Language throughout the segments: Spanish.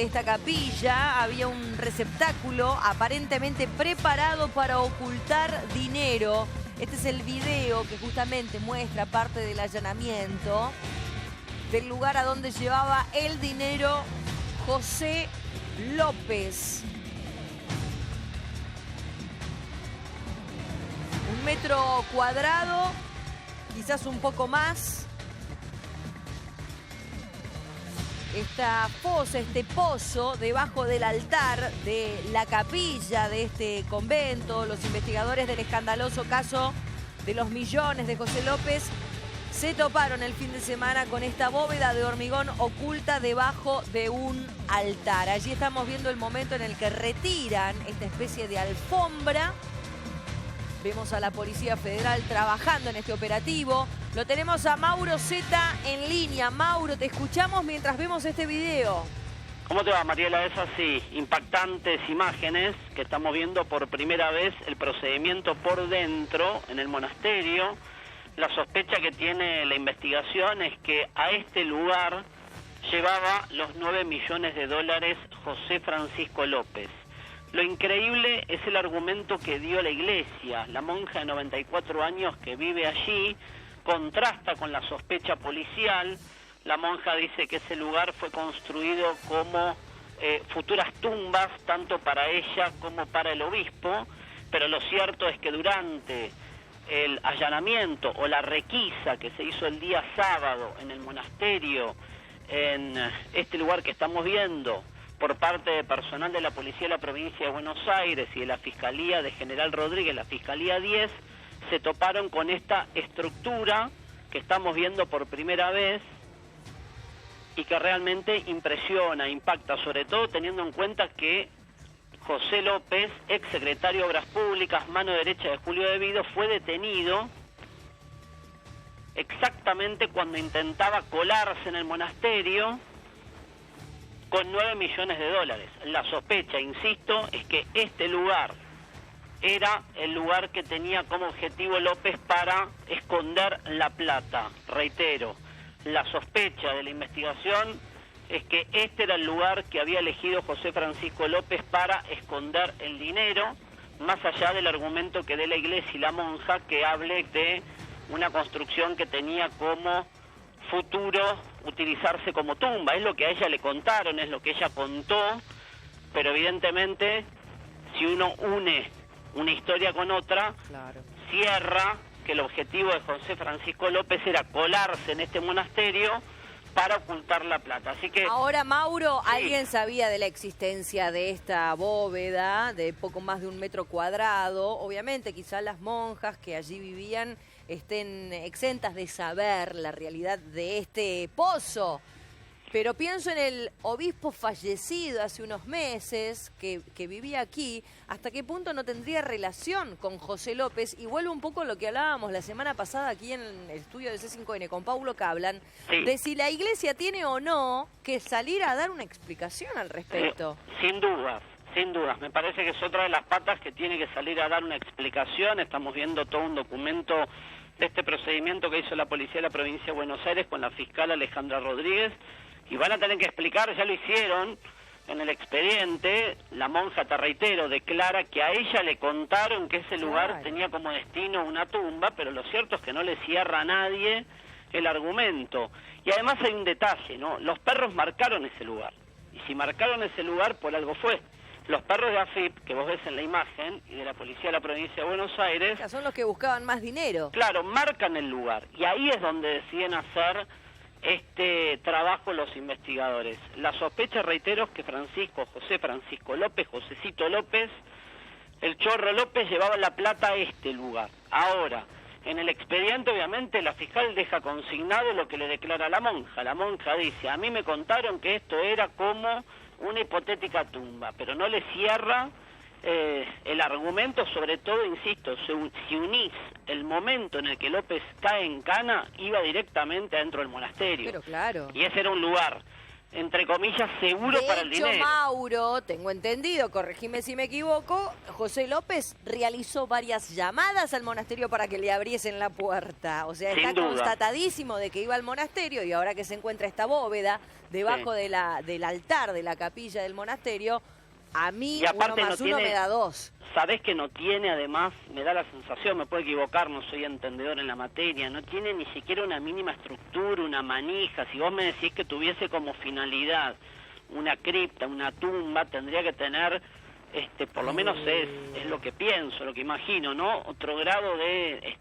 de esta capilla había un receptáculo aparentemente preparado para ocultar dinero. Este es el video que justamente muestra parte del allanamiento del lugar a donde llevaba el dinero José López. 1 metro cuadrado, quizás un poco más. Esta fosa, este pozo debajo del altar de la capilla de este convento. Los investigadores del escandaloso caso de los millones de José López se toparon el fin de semana con esta bóveda de hormigón oculta debajo de un altar. Allí estamos viendo el momento en el que retiran esta especie de alfombra. Vemos a la Policía Federal trabajando en este operativo. Lo tenemos a Mauro Zeta en línea. Mauro, te escuchamos mientras vemos este video. ¿Cómo te va, Mariela? Es así, impactantes imágenes que estamos viendo por primera vez el procedimiento por dentro en el monasterio. La sospecha que tiene la investigación es que a este lugar llevaba los 9 millones de dólares José Francisco López. Lo increíble es el argumento que dio la iglesia. La monja de 94 años que vive allí contrasta con la sospecha policial. La monja dice que ese lugar fue construido como futuras tumbas, tanto para ella como para el obispo, pero lo cierto es que durante el allanamiento o la requisa que se hizo el día sábado en el monasterio, en este lugar que estamos viendo, por parte de personal de la Policía de la Provincia de Buenos Aires y de la Fiscalía de General Rodríguez, la Fiscalía 10, se toparon con esta estructura que estamos viendo por primera vez y que realmente impresiona, impacta, sobre todo teniendo en cuenta que José López, ex secretario de Obras Públicas, mano derecha de Julio De Vido, fue detenido exactamente cuando intentaba colarse en el monasterio con 9 millones de dólares. La sospecha, insisto, es que este lugar era el lugar que tenía como objetivo López para esconder la plata. Reitero, la sospecha de la investigación es que este era el lugar que había elegido José Francisco López para esconder el dinero, más allá del argumento que dé la iglesia y la monja que hable de una construcción que tenía como futuro utilizarse como tumba. Es lo que a ella le contaron, es lo que ella contó, pero evidentemente si uno une una historia con otra, claro, cierra que el objetivo de José Francisco López era colarse en este monasterio para ocultar la plata. Así que ahora, Mauro, sí, ¿alguien sabía de la existencia de esta bóveda de poco más de 1 metro cuadrado? Obviamente, quizás las monjas que allí vivían estén exentas de saber la realidad de este pozo. Pero pienso en el obispo fallecido hace unos meses que vivía aquí. ¿Hasta qué punto no tendría relación con José López? Y vuelvo un poco a lo que hablábamos la semana pasada aquí en el estudio de C5N con Paulo Cablan, sí, de si la iglesia tiene o no que salir a dar una explicación al respecto. Sin dudas. Sin dudas, me parece que es otra de las patas que tiene que salir a dar una explicación. Estamos viendo todo un documento de este procedimiento que hizo la Policía de la Provincia de Buenos Aires con la fiscal Alejandra Rodríguez, y van a tener que explicar, ya lo hicieron en el expediente. La monja, te reitero, declara que a ella le contaron que ese lugar tenía como destino una tumba, pero lo cierto es que no le cierra a nadie el argumento. Y además hay un detalle, ¿no? Los perros marcaron ese lugar, y si marcaron ese lugar, por algo fue. Los perros de AFIP, que vos ves en la imagen, y de la Policía de la Provincia de Buenos Aires, ya son los que buscaban más dinero. Claro, marcan el lugar, y ahí es donde deciden hacer este trabajo los investigadores. La sospecha, reitero, es que José Francisco López, Josecito López, el Chorro López, llevaba la plata a este lugar. Ahora, en el expediente, obviamente, la fiscal deja consignado lo que le declara la monja. La monja dice, a mí me contaron que esto era como una hipotética tumba, pero no le cierra el argumento, sobre todo, insisto, si unís el momento en el que López cae en cana, iba directamente adentro del monasterio. Pero claro. Y ese era un lugar entre comillas, seguro para el De hecho, dinero. Mauro, tengo entendido, corregime si me equivoco, José López realizó varias llamadas al monasterio para que le abriesen la puerta. O sea, Sin está duda. constatadísimo de que iba al monasterio y ahora que se encuentra esta bóveda debajo Sí. del altar de la capilla del monasterio, a mí Y aparte 1 más no 1 tiene- me da 2. Sabés que no tiene, además, me da la sensación, me puedo equivocar, no soy entendedor en la materia, no tiene ni siquiera una mínima estructura, una manija. Si vos me decís que tuviese como finalidad una cripta, una tumba, tendría que tener, por lo menos es lo que pienso, lo que imagino, ¿no? Otro grado de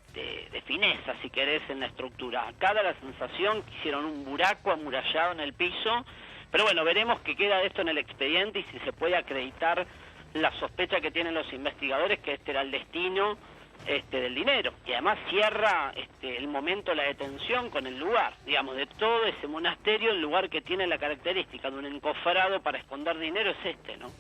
fineza, si querés, en la estructura. Acá da la sensación que hicieron un buraco amurallado en el piso, pero bueno, veremos qué queda de esto en el expediente y si se puede acreditar la sospecha que tienen los investigadores que este era el destino del dinero. Y además cierra el momento de la detención con el lugar, digamos, de todo ese monasterio, el lugar que tiene la característica de un encofrado para esconder dinero es ¿no?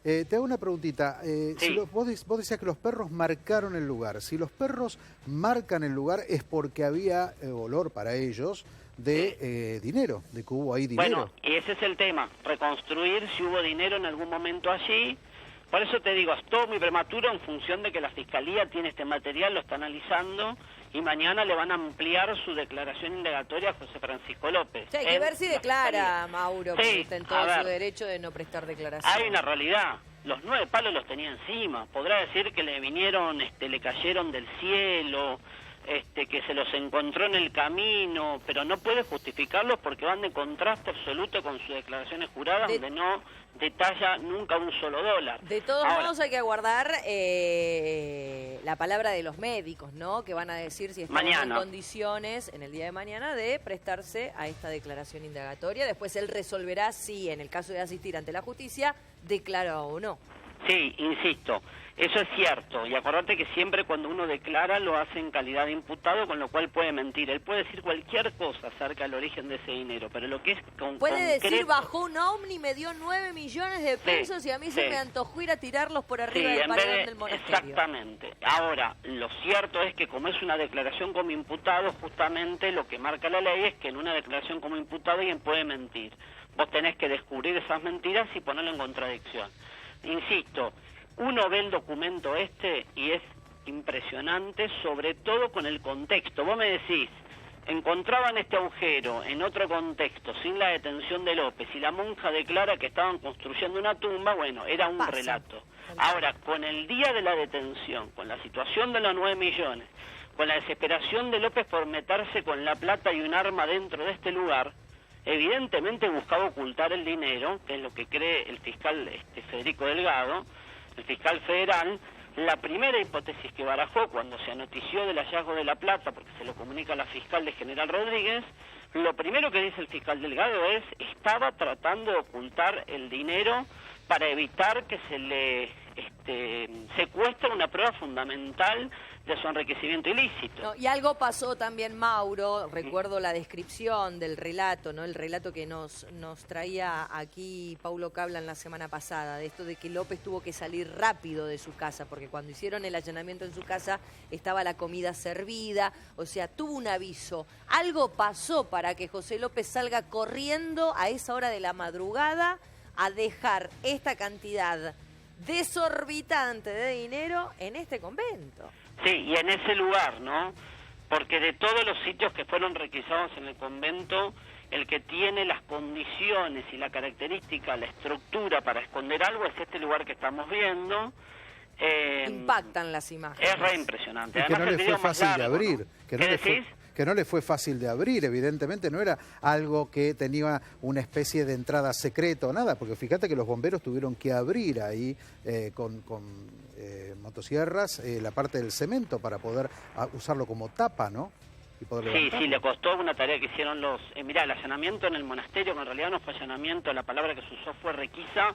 Te hago una preguntita. Sí. Vos decías que los perros marcaron el lugar. Si los perros marcan el lugar es porque había olor para ellos de dinero, de que hubo ahí dinero. Bueno, y ese es el tema, reconstruir si hubo dinero en algún momento allí. Por eso te digo, es todo muy prematuro en función de que la Fiscalía tiene este material, lo está analizando y mañana le van a ampliar su declaración indagatoria a José Francisco López. Sí, hay que ver si La declara, Fiscalía. Mauro, Sí, porque está en a todo ver. su derecho de no prestar declaración. Hay una realidad, los 9 palos los tenía encima, podrá decir que le vinieron, le cayeron del cielo, que se los encontró en el camino, pero no puede justificarlos porque van de contraste absoluto con sus declaraciones juradas, donde no detalla nunca un solo dólar. De todos Ahora, modos hay que aguardar la palabra de los médicos, ¿no? Que van a decir si están en Mañana. condiciones en el día de mañana de prestarse a esta declaración indagatoria. Después él resolverá si, en el caso de asistir ante la justicia, declara o no. Sí, insisto, eso es cierto, y acordate que siempre cuando uno declara lo hace en calidad de imputado, con lo cual puede mentir. Él puede decir cualquier cosa acerca del origen de ese dinero, pero lo que es Puede decir, concreto- bajó un ovni, me dio 9 millones de pesos y a mí se sí. me antojó ir a tirarlos por arriba Sí, del en vez paredón de- del monasterio. Exactamente. Ahora, lo cierto es que como es una declaración como imputado, justamente lo que marca la ley es que en una declaración como imputado alguien puede mentir. Vos tenés que descubrir esas mentiras y ponerlo en contradicción. Insisto, uno ve el documento y es impresionante, sobre todo con el contexto. Vos me decís, encontraban este agujero en otro contexto, sin la detención de López, y la monja declara que estaban construyendo una tumba, bueno, era un Pasa. relato. Ahora, con el día de la detención, con la situación de los 9 millones, con la desesperación de López por meterse con la plata y un arma dentro de este lugar, evidentemente buscaba ocultar el dinero, que es lo que cree el fiscal Federico Delgado, el fiscal federal. La primera hipótesis que barajó cuando se anotició del hallazgo de la plata, porque se lo comunica a la fiscal de General Rodríguez, lo primero que dice el fiscal Delgado es: estaba tratando de ocultar el dinero para evitar que se le secuestre una prueba fundamental de su enriquecimiento ilícito. No, y algo pasó también, Mauro, recuerdo la descripción del relato, ¿no? El relato que nos traía aquí Paulo Cablan la semana pasada, de esto de que López tuvo que salir rápido de su casa, porque cuando hicieron el allanamiento en su casa estaba la comida servida, o sea, tuvo un aviso. Algo pasó para que José López salga corriendo a esa hora de la madrugada a dejar esta cantidad desorbitante de dinero en este convento. Sí, y en ese lugar, ¿no? Porque de todos los sitios que fueron requisados en el convento, el que tiene las condiciones y la característica, la estructura para esconder algo es este lugar que estamos viendo. Impactan las imágenes. Es re impresionante. Y que no Además, el le fue video más fácil de largo, abrir. ¿no? Que ¿Qué no le fue, decís? que no le fue fácil de abrir, evidentemente no era algo que tenía una especie de entrada secreta o nada, porque fíjate que los bomberos tuvieron que abrir ahí con motosierras la parte del cemento para poder usarlo como tapa, ¿no? Y poder Sí, levantarlo. sí, le costó una tarea que hicieron los... mirá, el allanamiento en el monasterio, que en realidad no fue allanamiento, la palabra que se usó fue requisa,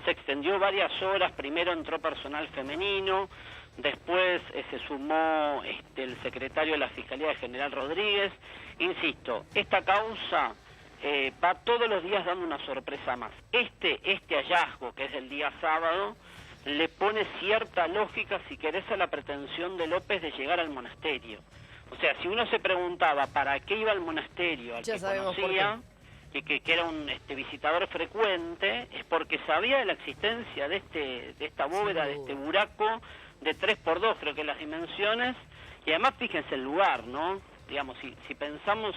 se extendió varias horas. Primero entró personal femenino, después se sumó el secretario de la Fiscalía de General Rodríguez. Insisto, esta causa va todos los días dando una sorpresa más. Este hallazgo, que es el día sábado, le pone cierta lógica, si querés, a la pretensión de López de llegar al monasterio. O sea, si uno se preguntaba para qué iba al monasterio, al Ya que sabemos por conocía, que era un visitador frecuente, es porque sabía de la existencia de esta bóveda, de este buraco de 3x2, creo que las dimensiones, y además fíjense el lugar, ¿no? Digamos, si pensamos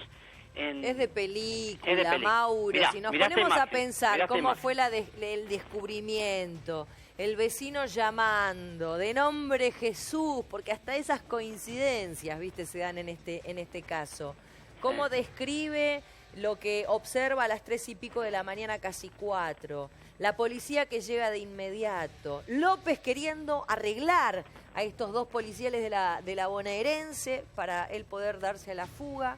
en... Es de película, Mauro. Mirá, si nos mirá ponemos esta a pensar imagen, cómo fue el descubrimiento, el vecino llamando, de nombre Jesús, porque hasta esas coincidencias, viste, se dan en este caso. ¿Cómo describe lo que observa a las 3 y pico de la mañana, casi 4? La policía que llega de inmediato. López queriendo arreglar a estos 2 policiales de la bonaerense para él poder darse a la fuga.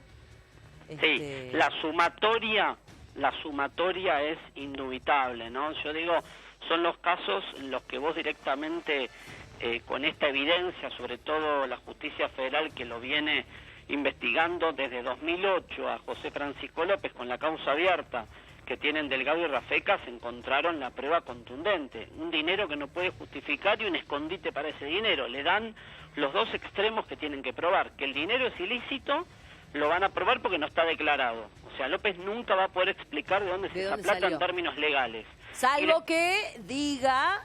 Sí, la sumatoria es indubitable, ¿no? Yo digo, son los casos en los que vos directamente, con esta evidencia, sobre todo la justicia federal que lo viene investigando desde 2008 a José Francisco López con la causa abierta que tienen Delgado y Rafecas, encontraron la prueba contundente, un dinero que no puede justificar y un escondite para ese dinero. Le dan los 2 extremos que tienen que probar, que el dinero es ilícito, lo van a probar porque no está declarado. O sea, López nunca va a poder explicar de dónde esa plata salió, en términos legales. Salvo que diga,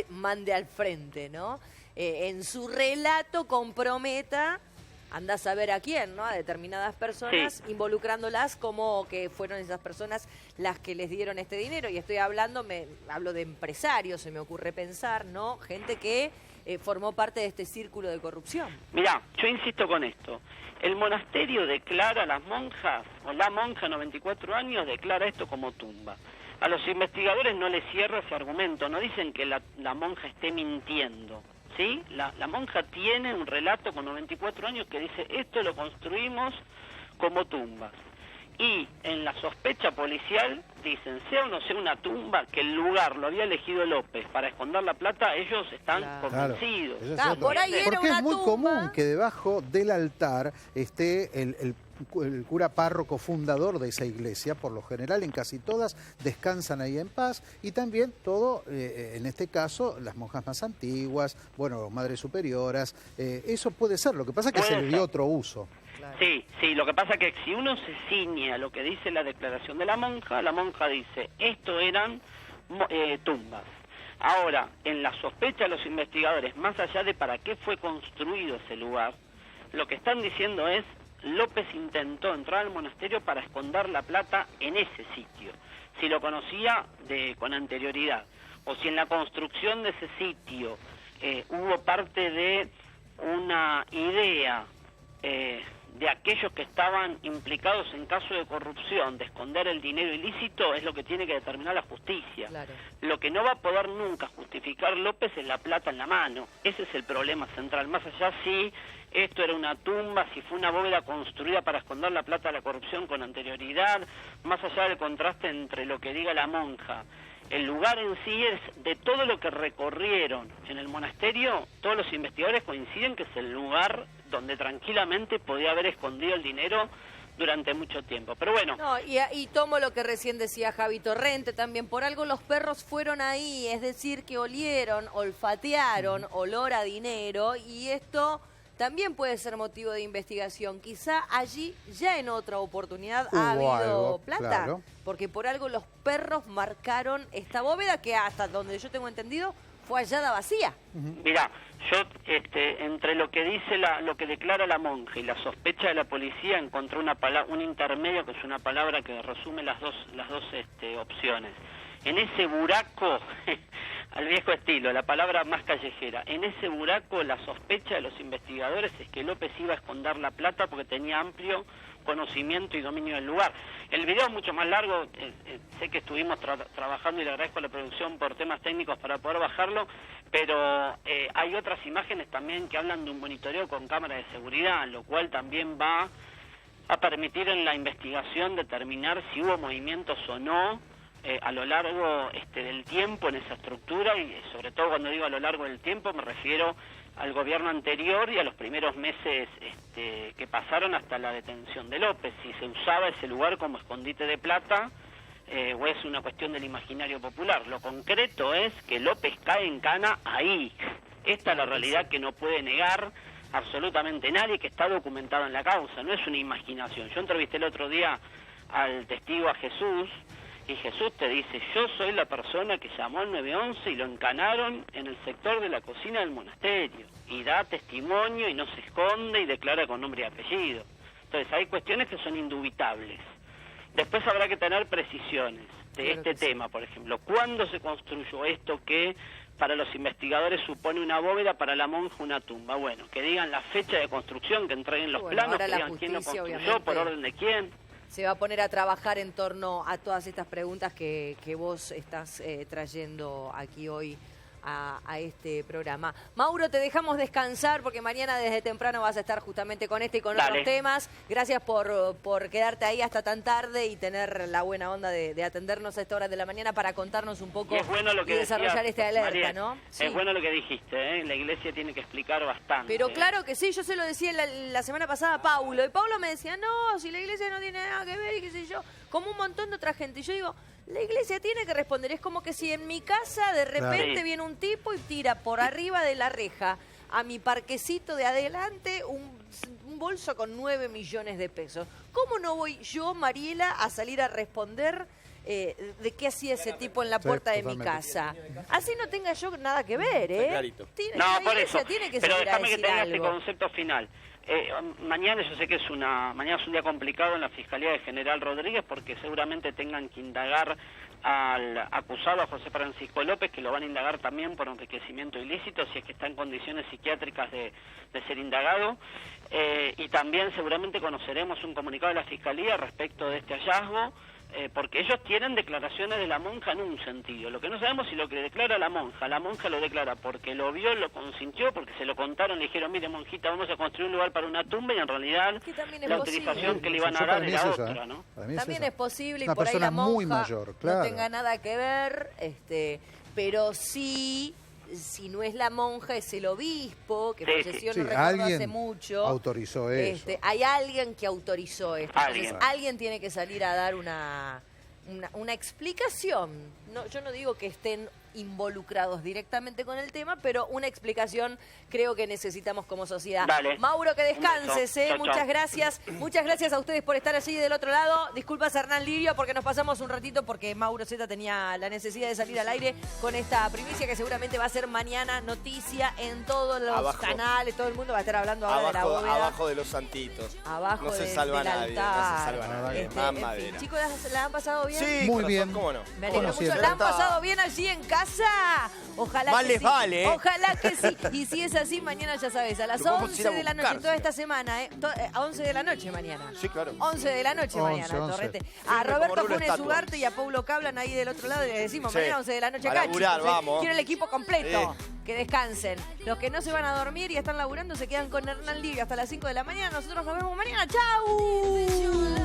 mande al frente, ¿no? En su relato comprometa, anda a saber a quién, ¿no? A determinadas personas, involucrándolas como que fueron esas personas las que les dieron este dinero. Y estoy hablo de empresarios, se me ocurre pensar, ¿no? Gente que formó parte de este círculo de corrupción. Mirá, yo insisto con esto. El monasterio declara a las monjas, o la monja 94 años, declara esto como tumba. A los investigadores no les cierra ese argumento, no dicen que la monja esté mintiendo, ¿sí? La monja tiene un relato con 94 años que dice, esto lo construimos como tumbas. Y en la sospecha policial dicen, sea o no sea una tumba, que el lugar lo había elegido López para esconder la plata, ellos están convencidos. Claro, por ahí era porque es muy tumba. común que debajo del altar esté el cura párroco fundador de esa iglesia. Por lo general en casi todas descansan ahí en paz, y también todo, en este caso, las monjas más antiguas, bueno, madres superioras, eso puede ser, lo que pasa es que se le dio otro uso. Claro. Sí, lo que pasa es que si uno se ciñe a lo que dice la declaración de la monja dice, esto eran tumbas. Ahora, en la sospecha de los investigadores, más allá de para qué fue construido ese lugar, lo que están diciendo es, López intentó entrar al monasterio para esconder la plata en ese sitio, si lo conocía con anterioridad, o si en la construcción de ese sitio hubo parte de una idea de aquellos que estaban implicados en caso de corrupción, de esconder el dinero ilícito, es lo que tiene que determinar la justicia. Claro. Lo que no va a poder nunca justificar López es la plata en la mano. Ese es el problema central. Más allá si esto era una tumba, si fue una bóveda construida para esconder la plata de la corrupción con anterioridad, más allá del contraste entre lo que diga la monja. El lugar en sí es, de todo lo que recorrieron en el monasterio, todos los investigadores coinciden que es el lugar donde tranquilamente podía haber escondido el dinero durante mucho tiempo. Pero bueno. No, y tomo lo que recién decía Javi Torrente también, por algo los perros fueron ahí, es decir, que olfatearon olor a dinero, y esto también puede ser motivo de investigación. Quizá allí ya en otra oportunidad ha habido plata, claro, porque por algo los perros marcaron esta bóveda que hasta donde yo tengo entendido fue hallada vacía. Mirá, yo entre lo que dice lo que declara la monja y la sospecha de la policía encontré un intermedio que es una palabra que resume las dos opciones. En ese buraco, al viejo estilo, la palabra más callejera, en ese buraco la sospecha de los investigadores es que López iba a esconder la plata porque tenía amplio conocimiento y dominio del lugar. El video es mucho más largo, sé que estuvimos trabajando y le agradezco a la producción por temas técnicos para poder bajarlo, pero hay otras imágenes también que hablan de un monitoreo con cámara de seguridad, lo cual también va a permitir en la investigación determinar si hubo movimientos o no a lo largo del tiempo en esa estructura, y sobre todo cuando digo a lo largo del tiempo me refiero al gobierno anterior y a los primeros meses que pasaron hasta la detención de López, si se usaba ese lugar como escondite de plata o es una cuestión del imaginario popular. Lo concreto es que López cae en cana ahí. Esta es la realidad que no puede negar absolutamente nadie, que está documentado en la causa, no es una imaginación. Yo entrevisté el otro día al testigo, a Jesús, y Jesús te dice, yo soy la persona que llamó al 911 y lo encanaron en el sector de la cocina del monasterio, y da testimonio y no se esconde y declara con nombre y apellido. Entonces hay cuestiones que son indubitables. Después habrá que tener precisiones de este tema, por ejemplo. ¿Cuándo se construyó esto que para los investigadores supone una bóveda, para la monja una tumba? Bueno, que digan la fecha de construcción, que entreguen los planos, que digan quién lo construyó, por orden de quién. Se va a poner a trabajar en torno a todas estas preguntas que vos estás trayendo aquí hoy a este programa. Mauro, te dejamos descansar porque mañana desde temprano vas a estar justamente con este y con otros temas. Gracias por quedarte ahí hasta tan tarde y tener la buena onda de atendernos a esta hora de la mañana para contarnos un poco y desarrollar este alerta, María, ¿no? Sí. Es bueno lo que dijiste, ¿eh? La iglesia tiene que explicar bastante. Pero claro que sí, yo se lo decía la semana pasada a Paulo, y Paulo me decía, no, si la iglesia no tiene nada que ver y qué sé yo, como un montón de otra gente. Y yo digo, la iglesia tiene que responder. Es como que si en mi casa de repente viene un tipo y tira por arriba de la reja a mi parquecito de adelante un bolso con 9 millones de pesos. ¿Cómo no voy yo, Mariela, a salir a responder de qué hacía ese tipo en la puerta de mi casa? Así no tenga yo nada que ver, ¿eh? No, por eso. Tiene que pero salir déjame a que decir tenga algo. este concepto final. Mañana yo sé que mañana es un día complicado en la Fiscalía de General Rodríguez porque seguramente tengan que indagar al acusado, a José Francisco López, que lo van a indagar también por enriquecimiento ilícito, si es que está en condiciones psiquiátricas de ser indagado. Y también seguramente conoceremos un comunicado de la Fiscalía respecto de este hallazgo, porque ellos tienen declaraciones de la monja en un sentido. Lo que no sabemos si lo que declara la monja lo declara porque lo vio, lo consintió, porque se lo contaron, le dijeron, mire monjita, vamos a construir un lugar para una tumba, y en realidad la utilización que le iban a dar era otra, ¿no? También es posible, y una por ahí la monja muy mayor, claro, no tenga nada que ver, pero sí, si no es la monja, es el obispo, que falleció, no recuerdo, hace mucho. Autorizó eso. Hay alguien que autorizó esto. Entonces, alguien tiene que salir a dar una explicación. No, yo no digo que estén involucrados directamente con el tema, pero una explicación creo que necesitamos como sociedad. Dale. Mauro, que descanses, chau, muchas chau. gracias. Muchas gracias a ustedes por estar allí del otro lado. Disculpas, Hernán Lirio, porque nos pasamos un ratito porque Mauro Zeta tenía la necesidad de salir al aire con esta primicia que seguramente va a ser mañana noticia en todos los canales. Todo el mundo va a estar hablando ahora de la bóveda. Abajo de los santitos. Abajo no se salva del nadie, altar. no se salva nadie. Más madera. Chicos, ¿la han pasado bien? Sí, muy bien. ¿Cómo no? Me alegro mucho. ¿La han pasado bien allí en casa? Ojalá Más que les sí. vale. Ojalá que sí. Y si es así, mañana ya sabes, a las 11 de la noche, toda esta semana, a 11 de la noche mañana. Sí, claro. 11 de la noche mañana, Torrete. A Roberto Funes Ugarte y a Paulo Cablan ahí del otro lado y le decimos, mañana 11 de la noche acá, chicos. Quiero el equipo completo. Que descansen. Los que no se van a dormir y están laburando se quedan con Hernán Lirio hasta las 5 de la mañana. Nosotros nos vemos mañana. ¡Chau!